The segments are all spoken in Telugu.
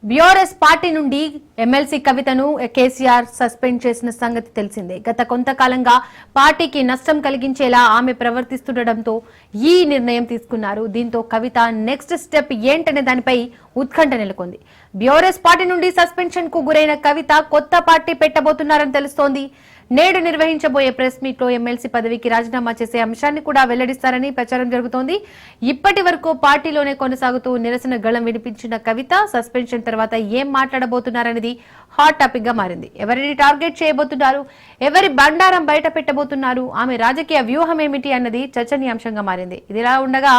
బీఆర్ఎస్ పార్టీ నుండి ఎమ్మెల్సీ కవితను కేసీఆర్ సస్పెండ్ చేసిన సంగతి తెలిసిందే. గత కొంతకాలంగా పార్టీకి నష్టం కలిగించేలా ఆమె ప్రవర్తిస్తుండటంతో ఈ నిర్ణయం తీసుకున్నారు. దీంతో కవిత నెక్స్ట్ స్టెప్ ఏంటనే దానిపై ఉత్కంఠ నెలకొంది. బీఆర్ఎస్ పార్టీ నుండి సస్పెన్షన్ కు గురైన కవిత కొత్త పార్టీ పెట్టబోతున్నారని తెలుస్తోంది. నేడు నిర్వహించబోయే ప్రెస్ మీట్ లో ఎమ్మెల్సీ పదవికి రాజీనామా చేసే అంశాన్ని కూడా వెల్లడిస్తారని ప్రచారం జరుగుతోంది. ఇప్పటి వరకు పార్టీలోనే కొనసాగుతూ నిరసన గళం వినిపించిన కవిత సస్పెన్షన్ తర్వాత ఏం మాట్లాడబోతున్నారనేది హాట్ టాపిక్ గా మారింది. ఎవరిని టార్గెట్ చేయబోతున్నారు, ఎవరి బండారం బయట పెట్టబోతున్నారు, ఆమె రాజకీయ వ్యూహం ఏమిటి అన్నది చర్చనీయాంశంగా మారింది. ఇదిలా ఉండగా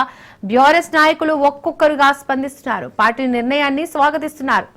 బీఆర్ఎస్ నాయకులు ఒక్కొక్కరుగా స్పందిస్తున్నారు, పార్టీ నిర్ణయాన్ని స్వాగతిస్తున్నారు.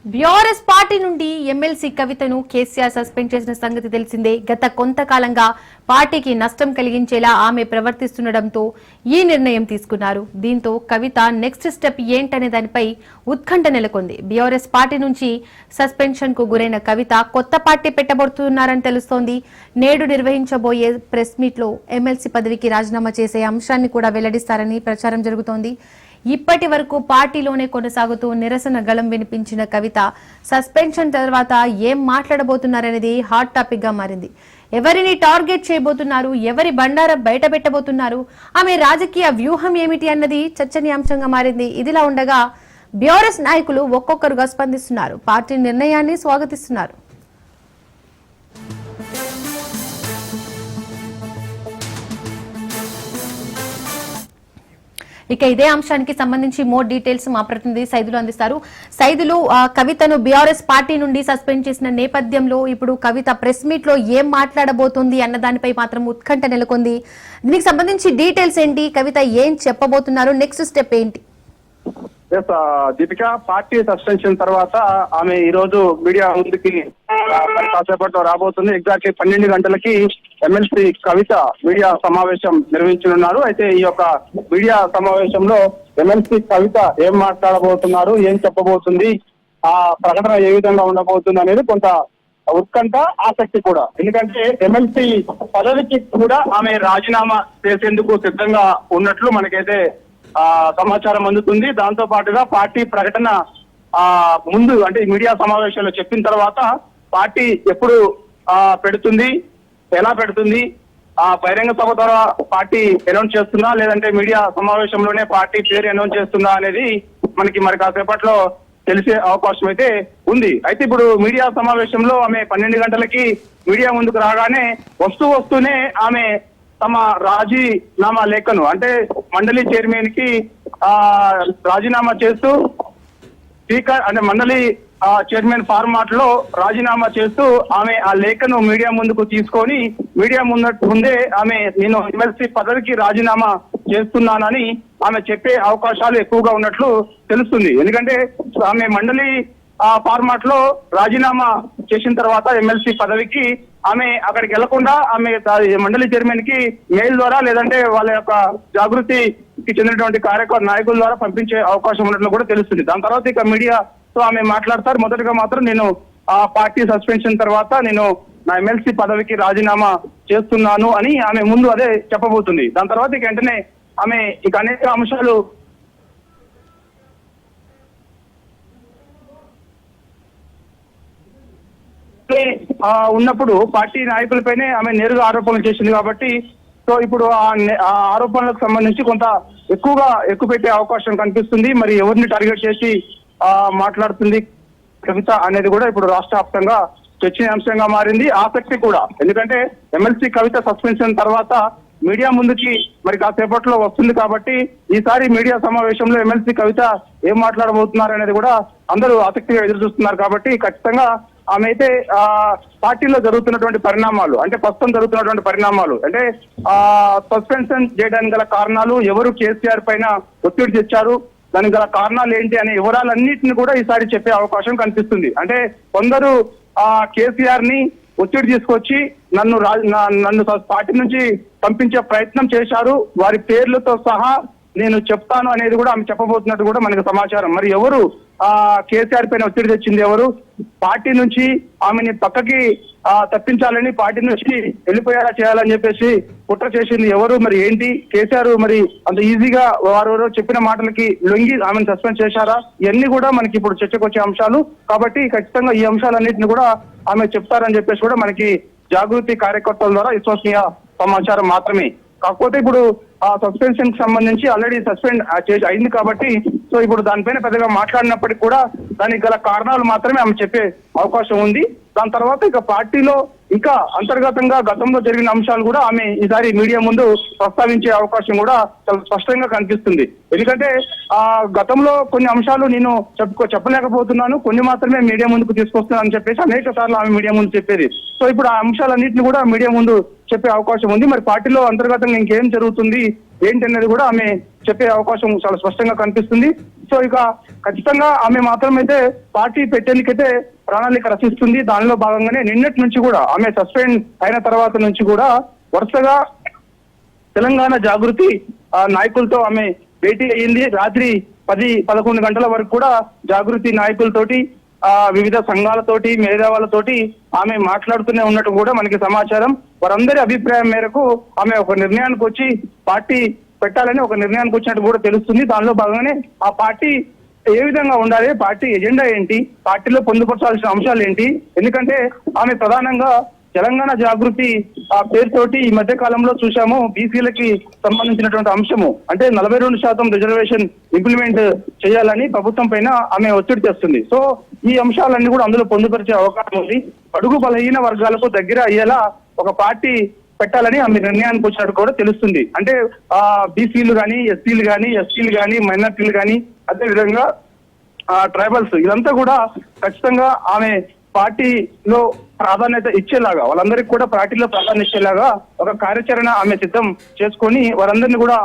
బీఆర్ఎస్ పార్టీ నుండి ఎమ్మెల్సీ కవితను కేసీఆర్ సస్పెండ్ చేసిన సంగతి తెలిసిందే. గత కొంతకాలంగా పార్టీకి నష్టం కలిగించేలా ఆమె ప్రవర్తిస్తుండటంతో ఈ నిర్ణయం తీసుకున్నారు. దీంతో కవిత నెక్స్ట్ స్టెప్ ఏంటనే దానిపై ఉత్కంఠ నెలకొంది. బీఆర్ఎస్ పార్టీ నుంచి సస్పెన్షన్ కు గురైన కవిత కొత్త పార్టీ పెట్టబోతున్నారని తెలుస్తోంది. నేడు నిర్వహించబోయే ప్రెస్ మీట్ లో ఎమ్మెల్సీ పదవికి రాజీనామా చేసే అంశాన్ని కూడా వెల్లడిస్తారని ప్రచారం జరుగుతోంది. ఇప్పటి వరకు పార్టీలోనే కొనసాగుతూ నిరసన గళం వినిపించిన కవిత సస్పెన్షన్ తర్వాత ఏం మాట్లాడబోతున్నారనేది హాట్ టాపిక్ గా మారింది. ఎవరిని టార్గెట్ చేయబోతున్నారు, ఎవరి బండారం బయట పెట్టబోతున్నారు, ఆమె రాజకీయ వ్యూహం ఏమిటి అన్నది చర్చనీయాంశంగా మారింది. ఇదిలా ఉండగా బీఆర్ఎస్ నాయకులు ఒక్కొక్కరుగా స్పందిస్తున్నారు, పార్టీ నిర్ణయాన్ని స్వాగతిస్తున్నారు. ఇక ఇదే అంశానికి సంబంధించి మోర్ డీటెయిల్స్ మా ప్రతినిధి సైదులు అందిస్తారు. సైదులు, కవితను బీఆర్ఎస్ పార్టీ నుండి సస్పెండ్ చేసిన నేపథ్యంలో ఇప్పుడు కవిత ప్రెస్ మీట్ లో ఏం మాట్లాడబోతోంది అన్న దానిపై మాత్రం ఉత్కంఠ నెలకొంది. దీనికి సంబంధించి డీటెయిల్స్ ఏంటి, కవిత ఏం చెప్పబోతున్నారు, నెక్స్ట్ స్టెప్ ఏంటి? దీపిక, పార్టీ సస్పెన్షన్ తర్వాత ఆమె ఈ రోజు మీడియా ముందుకి కాసేపట్లో రాబోతుంది. ఎగ్జాక్ట్లీ 12 గంటలకి ఎమ్మెల్సీ కవిత మీడియా సమావేశం నిర్వహించనున్నారు. అయితే ఈ యొక్క మీడియా సమావేశంలో ఎమ్మెల్సీ కవిత ఏం మాట్లాడబోతున్నారు, ఏం చెప్పబోతుంది, ఆ ప్రకటన ఏ విధంగా ఉండబోతుంది అనేది కొంత ఉత్కంఠ, ఆసక్తి కూడా. ఎందుకంటే ఎమ్మెల్సీ పదవికి కూడా ఆమె రాజీనామా చేసేందుకు సిద్ధంగా ఉన్నట్లు మనకైతే సమాచారం అందుతుంది. దాంతో పాటుగా పార్టీ ప్రకటన ముందు అంటే మీడియా సమావేశంలో చెప్పిన తర్వాత పార్టీ ఎప్పుడు పెడుతుంది, ఎలా పెడుతుంది, బహిరంగ సభ ద్వారా పార్టీ అనౌన్స్ చేస్తుందా లేదంటే మీడియా సమావేశంలోనే పార్టీ పేరు అనౌన్స్ చేస్తుందా అనేది మనకి మరి కాసేపట్లో తెలిసే అవకాశం అయితే ఉంది. అయితే ఇప్పుడు మీడియా సమావేశంలో ఆమె 12 గంటలకి మీడియా ముందుకు రాగానే వస్తూనే ఆమె తమ రాజీనామా లేఖను అంటే మండలి చైర్మన్ కి రాజీనామా చేస్తూ స్పీకర్ అంటే మండలి చైర్మన్ ఫార్మాట్ లో రాజీనామా చేస్తూ ఆమె ఆ లేఖను మీడియా ముందుకు తీసుకొని మీడియా ముందే ఆమె నేను ఎమ్మెల్సీ పదవికి రాజీనామా చేస్తున్నానని ఆమె చెప్పే అవకాశాలు ఎక్కువగా ఉన్నట్లు తెలుస్తుంది. ఎందుకంటే ఆమె మండలి ఫార్మాట్ లో రాజీనామా చేసిన తర్వాత ఎమ్మెల్సీ పదవికి ఆమె అక్కడికి వెళ్లకుండా ఆమె మండలి చైర్మన్ కి మెయిల్ ద్వారా లేదంటే వాళ్ళ యొక్క జాగృతికి చెందినటువంటి నాయకుల ద్వారా పంపించే అవకాశం ఉన్నట్లు కూడా తెలుస్తుంది. దాని తర్వాత ఇక మీడియాతో ఆమె మాట్లాడతారు. మొదటగా మాత్రం నేను పార్టీ సస్పెన్షన్ తర్వాత నేను నా ఎమ్మెల్సీ పదవికి రాజీనామా చేస్తున్నాను అని ఆమె ముందు అదే చెప్పబోతుంది. దాని తర్వాత ఇక వెంటనే ఆమె ఇక అనేక అంశాలు ఉన్నప్పుడు పార్టీ నాయకులపైనే ఆమె నేరుగా ఆరోపణలు చేసింది కాబట్టి సో ఇప్పుడు ఆ ఆరోపణలకు సంబంధించి కొంత ఎక్కువ పెట్టే అవకాశం కనిపిస్తుంది. మరి ఎవరిని టార్గెట్ చేసి మాట్లాడుతుంది కవిత అనేది కూడా ఇప్పుడు రాష్ట్ర వ్యాప్తంగా చర్చనీయాంశంగా మారింది. ఆసక్తి కూడా, ఎందుకంటే ఎమ్మెల్సీ కవిత సస్పెన్షన్ తర్వాత మీడియా ముందుకి మరి కాసేపట్లో వస్తుంది కాబట్టి ఈసారి మీడియా సమావేశంలో ఎమ్మెల్సీ కవిత ఏం మాట్లాడబోతున్నారు అనేది కూడా అందరూ ఆసక్తిగా ఎదురు చూస్తున్నారు. కాబట్టి ఖచ్చితంగా ఆమె అయితే పార్టీలో జరుగుతున్నటువంటి పరిణామాలు అంటే ప్రస్తుతం జరుగుతున్నటువంటి పరిణామాలు అంటే సస్పెన్షన్ చేయడానికి గల కారణాలు, ఎవరు కేసీఆర్ పైన ఒత్తిడి తెచ్చారు, దానికి గల కారణాలు ఏంటి అనే వివరాలన్నింటిని కూడా ఈసారి చెప్పే అవకాశం కనిపిస్తుంది. అంటే కొందరు కేసీఆర్ ని ఒత్తిడి తీసుకొచ్చి నన్ను పార్టీ నుంచి పంపించే ప్రయత్నం చేశారు, వారి పేర్లతో సహా నేను చెప్తాను అనేది కూడా ఆమె చెప్పబోతున్నట్టు కూడా మనకు సమాచారం. మరి ఎవరు కేసీఆర్ పైన ఒత్తిడి తెచ్చింది ఎవరు, పార్టీ నుంచి ఆమెని పక్కకి తప్పించాలని, పార్టీ నుంచి వెళ్ళిపోయేలా చేయాలని చెప్పేసి కుట్ర చేసింది ఎవరు, మరి ఏంటి, కేసీఆర్ మరి అంత ఈజీగా వారు చెప్పిన మాటలకి లొంగి ఆమెను సస్పెండ్ చేశారా, ఇవన్నీ కూడా మనకి ఇప్పుడు చర్చకు వచ్చే అంశాలు. కాబట్టి ఖచ్చితంగా ఈ అంశాలన్నింటినీ కూడా ఆమె చెప్తారని చెప్పేసి కూడా మనకి జాగృతి కార్యకర్తల ద్వారా విశ్వసనీయ సమాచారం మాత్రమే. కాకపోతే ఇప్పుడు ఆ సస్పెన్షన్ కి సంబంధించి ఆల్రెడీ సస్పెండ్ అయింది కాబట్టి సో ఇప్పుడు దానిపైన పెద్దగా మాట్లాడినప్పటికీ కూడా దానికి గల కారణాలు మాత్రమే ఆమె చెప్పే అవకాశం ఉంది. దాని తర్వాత ఇక పార్టీలో ఇంకా అంతర్గతంగా గతంలో జరిగిన అంశాలు కూడా ఆమె ఈసారి మీడియా ముందు ప్రస్తావించే అవకాశం కూడా చాలా స్పష్టంగా కనిపిస్తుంది. ఎందుకంటే గతంలో కొన్ని అంశాలు నేను చెప్పలేకపోతున్నాను, కొన్ని మాత్రమే మీడియా ముందుకు తీసుకొస్తున్నాను అని చెప్పేసి అనేక సార్లు ఆమె మీడియా ముందు చెప్పేది. సో ఇప్పుడు ఆ అంశాలన్నింటినీ కూడా మీడియా ముందు చెప్పే అవకాశం ఉంది. మరి పార్టీలో అంతర్గతంగా ఇంకేం జరుగుతుంది ఏంటి అనేది కూడా ఆమె చెప్పే అవకాశం చాలా స్పష్టంగా కనిపిస్తుంది. సో ఇక ఖచ్చితంగా ఆమె మాత్రమైతే పార్టీ పెట్టేందుకైతే ప్రణాళిక రచిస్తుంది. దానిలో భాగంగానే నిన్నటి నుంచి కూడా ఆమె సస్పెండ్ అయిన తర్వాత నుంచి కూడా వరుసగా తెలంగాణ జాగృతి నాయకులతో ఆమె భేటీ అయ్యింది. రాత్రి 10-11 గంటల వరకు కూడా జాగృతి నాయకులతోటి వివిధ సంఘాలతోటి మేధావులతోటి ఆమె మాట్లాడుతూనే ఉన్నట్టు కూడా మనకి సమాచారం. వారందరి అభిప్రాయం మేరకు ఆమె ఒక నిర్ణయానికి వచ్చి పార్టీ పెట్టాలని ఒక నిర్ణయానికి వచ్చినట్టు కూడా తెలుస్తుంది. దానిలో భాగంగానే ఆ పార్టీ ఏ విధంగా ఉండాలి, పార్టీ ఎజెండా ఏంటి, పార్టీలో పొందుపరచాల్సిన అంశాలు ఏంటి, ఎందుకంటే ఆమె ప్రధానంగా తెలంగాణ జాగృతి పేరుతోటి ఈ మధ్య కాలంలో చూసాము బీసీలకి సంబంధించినటువంటి అంశము అంటే 42% రిజర్వేషన్ ఇంప్లిమెంట్ చేయాలని ప్రభుత్వం పైన ఆమె ఒత్తిడి చేస్తుంది. సో ఈ అంశాలన్నీ కూడా అందులో పొందుపరిచే అవకాశం ఉంది. అడుగు బలహీన వర్గాలకు దగ్గర అయ్యేలా ఒక పార్టీ పెట్టాలని ఆమె నిర్ణయానికి వచ్చినట్టు కూడా తెలుస్తుంది. అంటే బీసీలు కానీ, ఎస్సీలు కానీ, ఎస్టీలు కానీ, మైనార్టీలు కానీ, అదేవిధంగా ట్రైబల్స్ ఇదంతా కూడా ఖచ్చితంగా ఆమె పార్టీలో ప్రాధాన్యత ఇచ్చేలాగా, వాళ్ళందరికీ కూడా పార్టీలో ప్రాధాన్యత ఇచ్చేలాగా ఒక కార్యాచరణ ఆమె సిద్ధం చేసుకొని వారందరినీ కూడా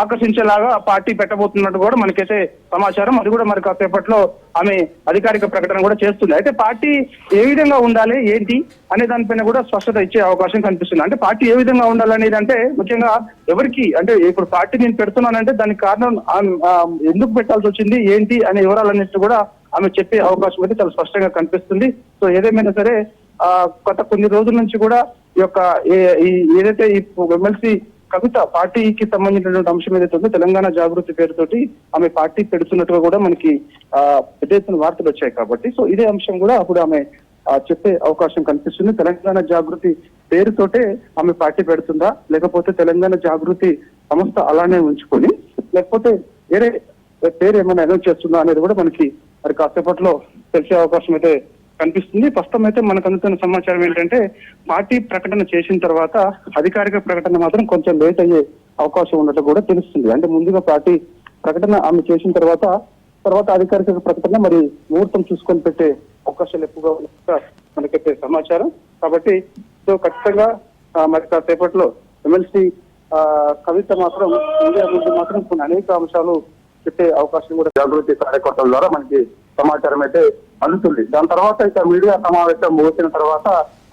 ఆకర్షించేలాగా పార్టీ పెట్టబోతున్నట్టు కూడా మనకైతే సమాచారం. అది కూడా మరి కాసేపట్లో ఆమె అధికారిక ప్రకటన కూడా చేస్తుంది. అయితే పార్టీ ఏ విధంగా ఉండాలి ఏంటి అనే దానిపైన కూడా స్పష్టత ఇచ్చే అవకాశం కనిపిస్తుంది. అంటే పార్టీ ఏ విధంగా ఉండాలనేది అంటే ముఖ్యంగా ఎవరికి, అంటే ఇప్పుడు పార్టీ నేను పెడుతున్నానంటే దానికి కారణం ఎందుకు పెట్టాల్సి వచ్చింది ఏంటి అనే వివరాలన్నిటి కూడా ఆమె చెప్పే అవకాశం అయితే చాలా స్పష్టంగా కనిపిస్తుంది. సో ఏదేమైనా సరే గత కొన్ని రోజుల నుంచి కూడా ఈ యొక్క ఏదైతే ఈ ఎమ్మెల్సీ కవిత పార్టీకి సంబంధించినటువంటి అంశం ఏదైతే ఉందో తెలంగాణ జాగృతి పేరుతోటి ఆమె పార్టీ పెడుతున్నట్టుగా కూడా మనకి పెద్ద ఎత్తున వార్తలు వచ్చాయి. కాబట్టి సో ఇదే అంశం కూడా అప్పుడు ఆమె చెప్పే అవకాశం కనిపిస్తుంది. తెలంగాణ జాగృతి పేరుతోటే ఆమె పార్టీ పెడుతుందా, లేకపోతే తెలంగాణ జాగృతి సంస్థ అలానే ఉంచుకొని లేకపోతే వేరే పేరు ఏమైనా అనౌన్స్ చేస్తుందా అనేది కూడా మనకి మరి కాసేపట్లో తెలిసే అవకాశం అయితే కనిపిస్తుంది. ప్రస్తుతం అయితే మనకు అందుతున్న సమాచారం ఏంటంటే పార్టీ ప్రకటన చేసిన తర్వాత అధికారిక ప్రకటన మాత్రం కొంచెం లేట్ అయ్యే అవకాశం ఉన్నట్టు కూడా తెలుస్తుంది. అంటే ముందుగా పార్టీ ప్రకటన ఆమె చేసిన తర్వాత అధికారిక ప్రకటన మరి ముహూర్తం చూసుకొని పెట్టే అవకాశాలు ఎక్కువగా ఉన్నట్టుగా మనకైతే సమాచారం. కాబట్టి సో ఖచ్చితంగా మరి కాసేపట్లో ఎమ్మెల్సీ కవిత మాత్రం ఇండియా ముందు మాత్రం కొన్ని అనేక అంశాలు చెప్పే అవకాశం కూడా జాగృతి కార్యకర్తల ద్వారా మనకి సమాచారం అయితే అందుతుంది. దాని తర్వాత ఇక మీడియా సమావేశం ముగిసిన తర్వాత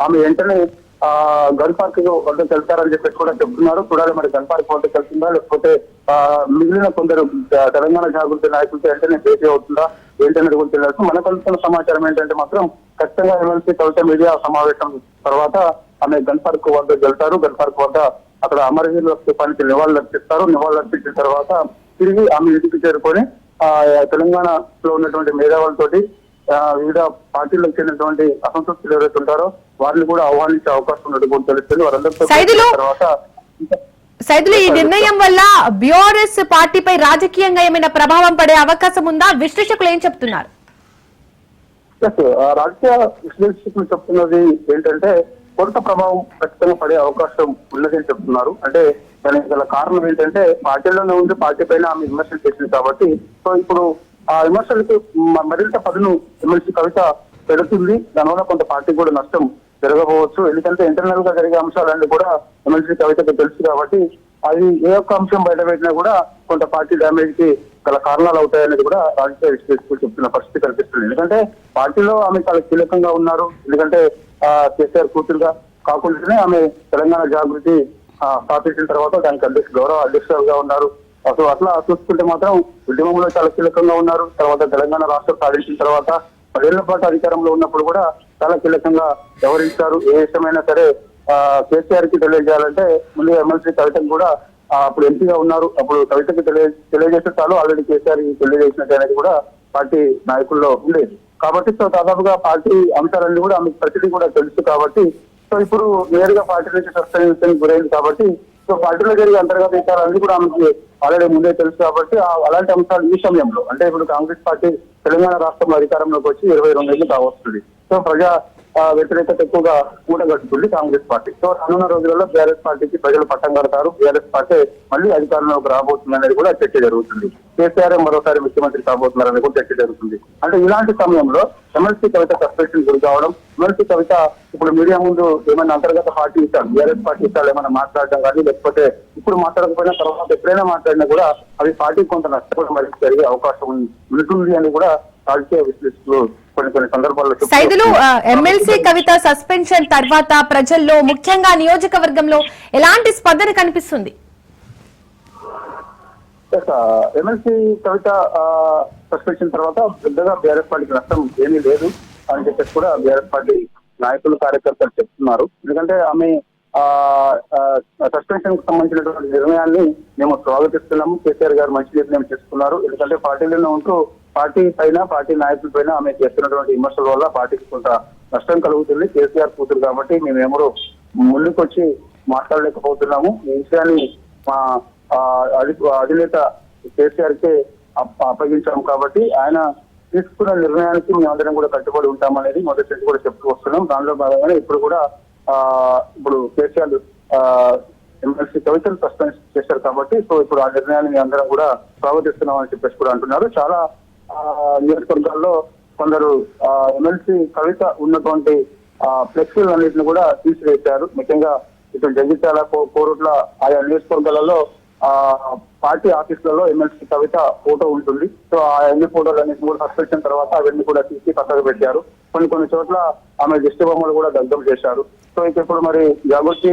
ఆమె వెంటనే గన్ పార్క్ వద్దకు వెళ్తారని చెప్పేసి కూడా చెప్తున్నారు. చూడాలి మరి గన్ పార్క్ వద్దకు వెళ్తుందా లేకపోతే మిగిలిన కొందరు తెలంగాణ జాగృతి నాయకులతో వెంటనే భేటీ అవుతుందా ఏంటనేది కూడా తెలియదు. మనకు అందుతున్న సమాచారం ఏంటంటే మాత్రం ఖచ్చితంగా ఎమ్మెల్సీ కవిత మీడియా సమావేశం తర్వాత ఆమె గన్ పార్క్ వద్దకు వెళ్తారు. గన్ పార్క్ వద్ద అక్కడ అమరవీరుల స్థూపానికి నివాళులు అర్పిస్తారు. నివాళులు అర్పించిన తర్వాత తిరిగి ఆమె ఇంటికి చేరుకొని తెలంగాణలో ఉన్నటువంటి మేధావులతోటి వివిధ పార్టీలకు చెందినటువంటి అసంతృప్తులు ఎవరైతే ఉంటారో వారిని కూడా ఆహ్వానించే అవకాశం ఉన్నట్టు కూడా తెలుస్తుంది. వారందరితో తర్వాత సైదులు ఈ నిర్ణయం వల్ల బీఆర్ఎస్ పార్టీపై రాజకీయంగా ఏమైనా ప్రభావం పడే అవకాశం ఉందా? విశ్లేషకులు ఏం చెప్తున్నారు? రాజకీయ విశ్లేషకులు చెప్తున్నది ఏంటంటే కొంత ప్రభావం ఖచ్చితంగా పడే అవకాశం ఉన్నదని చెప్తున్నారు. అంటే దానికి గల కారణం ఏంటంటే పార్టీలోనే ఉండి పార్టీ పైన ఆమె విమర్శలు చేసింది కాబట్టి సో ఇప్పుడు ఆ విమర్శలకు మరింత పదును ఎమ్మెల్సీ కవిత పెడుతుంది. దానివల్ల కొంత పార్టీకి కూడా నష్టం జరగవచ్చు. ఎందుకంటే ఇంటర్నల్ గా జరిగే అంశాలన్నీ కూడా ఎమ్మెల్సీ కవితకు తెలుసు కాబట్టి అది ఏ ఒక్క అంశం బయట పెట్టినా కూడా కొంత పార్టీ డ్యామేజ్ కి గల కారణాలు అవుతాయనేది కూడా రాజకీయ విశ్లేషకులు చెప్తున్న పరిస్థితి కనిపిస్తుంది. ఎందుకంటే పార్టీలో ఆమె చాలా కీలకంగా ఉన్నారు. ఎందుకంటే కేసీఆర్ కూతురుగా కాకుండానే ఆమె తెలంగాణ జాగృతి స్థాపించిన తర్వాత దానికి గౌరవ అధ్యక్షులుగా ఉన్నారు. అసలు అట్లా చూసుకుంటే మాత్రం ఉద్యమంలో చాలా కీలకంగా ఉన్నారు. తర్వాత తెలంగాణ రాష్ట్రం సాధించిన తర్వాత 10 ఏళ్ల పాటు అధికారంలో ఉన్నప్పుడు కూడా చాలా కీలకంగా వ్యవహరించారు. ఏ విషయమైనా సరే కేసీఆర్ కి తెలియజేయాలంటే ముందు ఎమ్మెల్సీ కవితను కూడా అప్పుడు ఎంపీగా ఉన్నారు. అప్పుడు కవితకి తెలియజేస్తే చాలు ఆల్రెడీ కేసీఆర్ తెలియజేసినట్టు అనేది కూడా పార్టీ నాయకుల్లో ఉండేది. కాబట్టి సో దాదాపుగా పార్టీ అంశాలన్నీ కూడా ఆమెకు ప్రతిదీ కూడా తెలుసు. కాబట్టి సో ఇప్పుడు నేరుగా పార్టీ నుంచి సస్పెన్షన్ గురైంది. కాబట్టి సో పార్టీలో జరిగే అంతర్గత విషయాలన్నీ కూడా ఆమెకి ఆల్రెడీ ముందే తెలుసు. కాబట్టి అలాంటి అంశాలు ఈ సమయంలో అంటే ఇప్పుడు కాంగ్రెస్ పార్టీ తెలంగాణ రాష్ట్రంలో అధికారంలోకి వచ్చి 22 ఏళ్ళు కావస్తుంది. సో ప్రజా వ్యతిరేకత ఎక్కువగా కూడగట్టుకుంది కాంగ్రెస్ పార్టీ. సో రానున్న రోజులలో బీఆర్ఎస్ పార్టీకి ప్రజలు పట్టం కడతారు. బీఆర్ఎస్ పార్టీ మళ్ళీ అధికారంలోకి రాబోతుంది అనేది కూడా చర్చ జరుగుతుంది. కేసీఆర్ మరోసారి ముఖ్యమంత్రి కాబోతున్నారని కూడా చర్చ జరుగుతుంది. అంటే ఇలాంటి సమయంలో ఎమ్మెల్సీ కవిత సస్పెన్షన్ గురి కావడం, ఎమ్మెల్సీ కవిత ఇప్పుడు మీడియా ముందు ఏమైనా అంతర్గత పార్టీ ఇస్తారు, బీఆర్ఎస్ పార్టీ ఇస్తారు ఏమైనా మాట్లాడడం కానీ, లేకపోతే ఇప్పుడు మాట్లాడకపోయినా తర్వాత ఎప్పుడైనా మాట్లాడినా కూడా అవి పార్టీకి కొంత నష్టపడి మరి జరిగే అవకాశం ఉంటుంది అని కూడా రాజకీయ విశ్లేషకులు కొన్ని సందర్భాల్లో సైదులు ఎమ్మెల్సీ కవిత సస్పెన్షన్ తర్వాత ప్రజల్లో ముఖ్యంగా నియోజకవర్గంలో ఎలాంటి స్పందన కనిపిస్తుంది? ఎమ్మెల్సీ కవిత సస్పెన్షన్ తర్వాత పెద్దగా బీఆర్ఎస్ పార్టీకి నష్టం ఏమీ లేదు అని చెప్పేసి కూడా బీఆర్ఎస్ పార్టీ నాయకులు కార్యకర్తలు చెప్తున్నారు. ఎందుకంటే ఆమె సస్పెన్షన్ కు సంబంధించినటువంటి నిర్ణయాన్ని మేము స్వాగతిస్తున్నాము. కేసీఆర్ గారు మంచి నిర్ణయం తీసుకున్నారు. ఎందుకంటే పార్టీలోనే ఉంటూ పార్టీ పైన పార్టీ నాయకుల పైన ఆమె చేస్తున్నటువంటి విమర్శల వల్ల పార్టీకి కొంత నష్టం కలుగుతుంది. కేసీఆర్ కూతురు కాబట్టి మేమెవరూ ముందుకొచ్చి మాట్లాడలేకపోతున్నాము. ఈ విషయాన్ని మా అధినేత కేసీఆర్ కే అప్పగించాము. కాబట్టి ఆయన తీసుకున్న నిర్ణయానికి మేమందరం కూడా కట్టుబడి ఉంటామనేది మొదటి నుంచి కూడా చెప్తూ వస్తున్నాం. దానిలో భాగంగానే ఇప్పుడు కూడా ఇప్పుడు కేసీఆర్ ఎమ్మెల్సీ కవితను సస్పెండ్ చేశారు. కాబట్టి సో ఇప్పుడు ఆ నిర్ణయాన్ని మేము అందరం కూడా స్వాగతిస్తున్నాం అని చెప్పేసి కూడా అంటున్నారు. చాలా నియోజకవర్గాల్లో కొందరు ఎమ్మెల్సీ కవిత ఉన్నటువంటి ఫ్లెక్సీలు అన్నింటిని కూడా తీసివేశారు. ముఖ్యంగా ఇటు జగిత్యాల, కోరుట్ల ఆయా నియోజకవర్గాలలో పార్టీ ఆఫీసులలో ఎమ్మెల్సీ కవిత ఫోటో ఉంటుంది. సో ఆ అన్ని ఫోటోలన్నింటినీ కూడా సస్పెన్షన్ తర్వాత అవన్నీ కూడా తీసి పక్కకు పెట్టారు. కొన్ని చోట్ల ఆమె దిష్టి బొమ్మలు కూడా దగ్ధం చేశారు. సో ఇప్పుడు మరి జాగృతి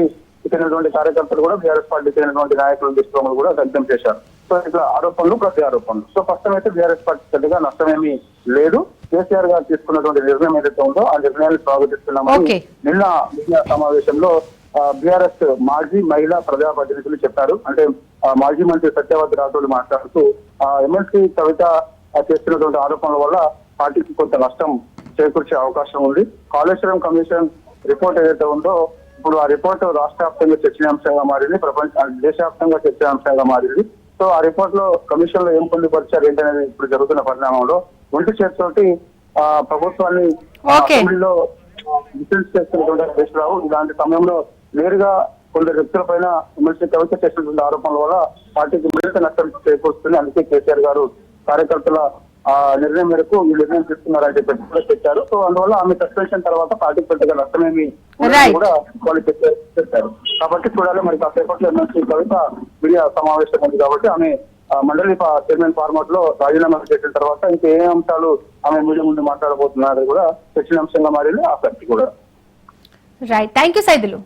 చెందినటువంటి కార్యకర్తలు కూడా బీఆర్ఎస్ పార్టీకి చెందినటువంటి నాయకులు దిష్టి బొమ్మలు కూడా దగ్ధం చేశారు. సో ఇట్లా ఆరోపణలు ప్రతి ఆరోపణలు. సో ప్రస్తుతం అయితే బీఆర్ఎస్ పార్టీ పెద్దగా నష్టమేమీ లేదు. కేసీఆర్ గారు తీసుకున్నటువంటి నిర్ణయం ఏదైతే ఉందో ఆ నిర్ణయాన్ని స్వాగతిస్తున్నామని నిన్న మీడియా సమావేశంలో బీఆర్ఎస్ మాజీ మహిళా ప్రజా ప్రతినిధులు చెప్పారు. అంటే మాజీ మంత్రి సత్యవతి రాథోడ్ మాట్లాడుతూ ఎమ్మెల్సీ కవిత చేస్తున్నటువంటి ఆరోపణల వల్ల పార్టీకి కొంత నష్టం చేకూర్చే అవకాశం ఉంది. కాళేశ్వరం కమిషన్ రిపోర్ట్ ఏదైతే ఉందో ఇప్పుడు ఆ రిపోర్ట్ రాష్ట్ర వ్యాప్తంగా చర్చనీయాంశంగా మారింది, దేశవ్యాప్తంగా చర్చనీయాంశంగా మారింది. సో ఆ రిపోర్ట్ లో కమిషన్ లో ఏం పొందుపరిచారు ఏంటనేది ఇప్పుడు జరుగుతున్న పరిణామంలో ఒంటి చేతితోటి ప్రభుత్వాన్ని అసెంబ్లీలో డిఫెన్స్ చేస్తున్నటువంటి హరీష్ రావు ఇలాంటి సమయంలో నేరుగా కొందరు వ్యక్తుల పైన ఎమ్మెల్సీ కవిత చేసినటువంటి ఆరోపణల వల్ల పార్టీకి మరింత నష్టం చేకూరుస్తుంది. అందుకే కేసీఆర్ గారు కార్యకర్తల నిర్ణయం మేరకు ఈ నిర్ణయం తీసుకున్నారని చెప్పి కూడా చెప్పారు. సో అందువల్ల ఆమె సస్పెన్షన్ తర్వాత పార్టీకి పెద్దగా నష్టమేమి కూడా వాళ్ళు చెప్పారు. కాబట్టి చూడాలి మరి కాసేపట్లో ఎమ్మెల్సీ కవిత మీడియా సమావేశం ఉంది కాబట్టి ఆమె మండలి చైర్మన్ ఫార్మాట్ లో రాజీనామా చేసిన తర్వాత ఇంకా ఏ అంశాలు ఆమె మీడియా ముందు మాట్లాడబోతున్నారు కూడా చర్చనీయాంశంగా మారింది ఆసక్తి కూడా. Right, thank you Saidulu.